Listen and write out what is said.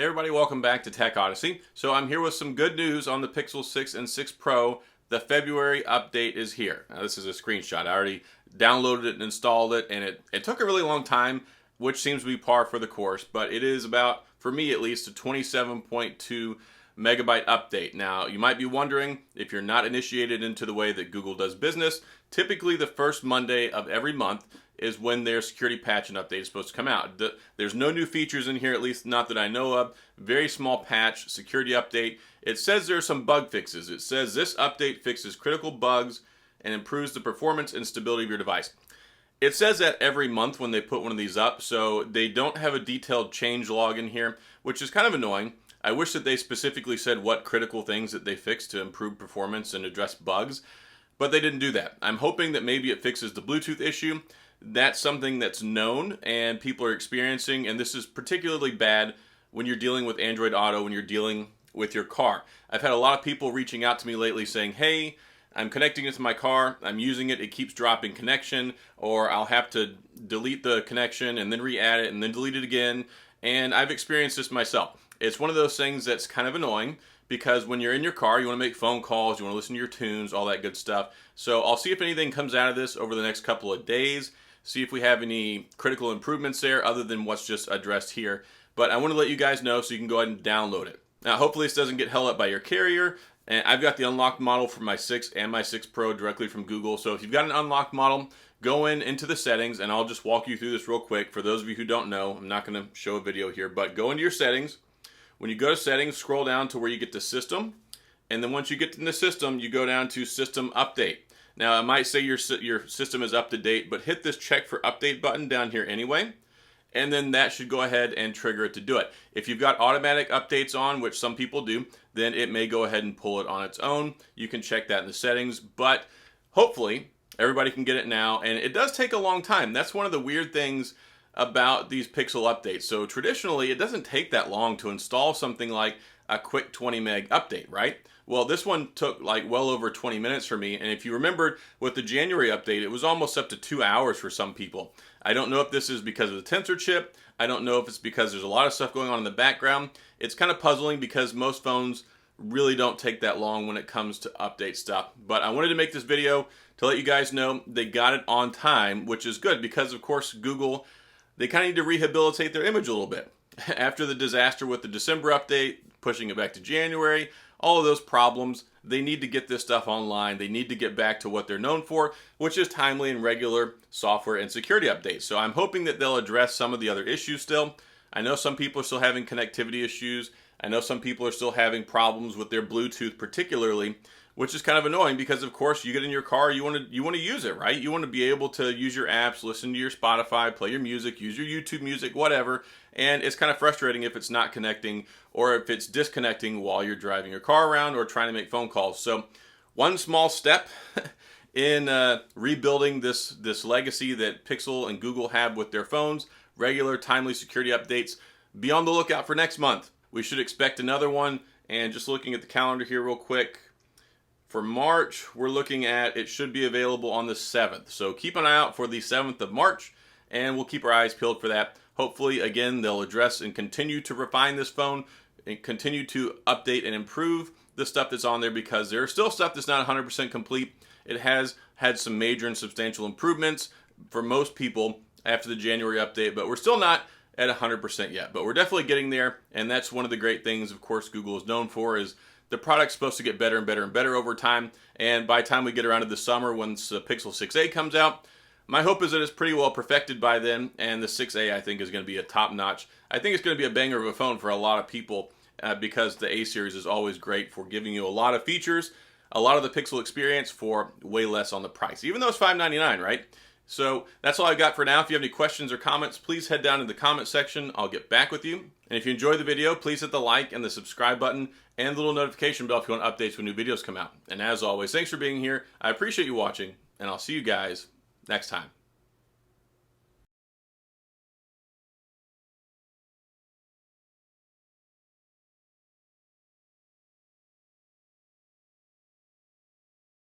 Hey everybody, welcome back to Tech Odyssey. So I'm here with some good news on the Pixel 6 and 6 Pro. The February update is here. Now this is a screenshot. I already downloaded it and installed it, and it took a really long time, which seems to be par for the course, but it is about, for me at least, a 27.2 megabyte update. Now, you might be wondering, if you're not initiated into the way that Google does business, typically the first Monday of every month is when their security patch and update is supposed to come out. There's no new features in here, at least not that I know of. Very small patch, security update. It says there are some bug fixes. It says this update fixes critical bugs and improves the performance and stability of your device. It says that every month when they put one of these up, so they don't have a detailed change log in here, which is kind of annoying. I wish that they specifically said what critical things that they fixed to improve performance and address bugs, but they didn't do that. I'm hoping that maybe it fixes the Bluetooth issue. That's something that's known and people are experiencing, and this is particularly bad when you're dealing with Android Auto, when you're dealing with your car. I've had a lot of people reaching out to me lately saying, hey, I'm connecting it to my car, I'm using it, it keeps dropping connection, or I'll have to delete the connection and then re-add it and then delete it again, and I've experienced this myself. It's one of those things that's kind of annoying because when you're in your car, you want to make phone calls, you want to listen to your tunes, all that good stuff. So I'll see if anything comes out of this over the next couple of days, see if we have any critical improvements there other than what's just addressed here. But I want to let you guys know so you can go ahead and download it. Now, hopefully this doesn't get held up by your carrier. And I've got the unlocked model for my 6 and my 6 Pro directly from Google. So if you've got an unlocked model, go into the settings, and I'll just walk you through this real quick. For those of you who don't know, I'm not going to show a video here, but go into your settings. When you go to settings, scroll down to where you get to system. And then once you get in the system, you go down to system update. Now, I might say your system is up to date, but hit this check for update button down here anyway. And then that should go ahead and trigger it to do it. If you've got automatic updates on, which some people do, then it may go ahead and pull it on its own. You can check that in the settings, but hopefully everybody can get it now. And it does take a long time. That's one of the weird things about these Pixel updates. So traditionally, it doesn't take that long to install something like a quick 20 meg update, right? Well, this one took like well over 20 minutes for me. And if you remember with the January update, it was almost up to 2 hours for some people. I don't know if this is because of the Tensor chip. I don't know if it's because there's a lot of stuff going on in the background. It's kind of puzzling because most phones really don't take that long when it comes to update stuff. But I wanted to make this video to let you guys know they got it on time, which is good because, of course, Google, they kind of need to rehabilitate their image a little bit. After the disaster with the December update, pushing it back to January, all of those problems, they need to get this stuff online. They need to get back to what they're known for, which is timely and regular software and security updates. So I'm hoping that they'll address some of the other issues still. I know some people are still having connectivity issues. I know some people are still having problems with their Bluetooth particularly, which is kind of annoying because, of course, you get in your car, you want to use it, right? You want to be able to use your apps, listen to your Spotify, play your music, use your YouTube music, whatever. And it's kind of frustrating if it's not connecting or if it's disconnecting while you're driving your car around or trying to make phone calls. So one small step in rebuilding this legacy that Pixel and Google have with their phones, regular timely security updates. Be on the lookout for next month. We should expect another one. And just looking at the calendar here real quick, for March, we're looking at it should be available on the 7th. So keep an eye out for the 7th of March, and we'll keep our eyes peeled for that. Hopefully, again, they'll address and continue to refine this phone and continue to update and improve the stuff that's on there because there's still stuff that's not 100% complete. It has had some major and substantial improvements for most people after the January update, but we're still not at 100% yet. But we're definitely getting there, and that's one of the great things, of course, Google is known for is the product's supposed to get better and better and better over time. And by the time we get around to the summer, once the Pixel 6a comes out, my hope is that it's pretty well perfected by then, and the 6a I think is going to be a top-notch. I think it's going to be a banger of a phone for a lot of people because the A series is always great for giving you a lot of features, a lot of the Pixel experience for way less on the price, even though it's $599, right? So that's all I've got for now. If you have any questions or comments, please head down to the comment section. I'll get back with you. And if you enjoyed the video, please hit the like and the subscribe button and the little notification bell if you want updates when new videos come out. And as always, thanks for being here. I appreciate you watching, and I'll see you guys next time.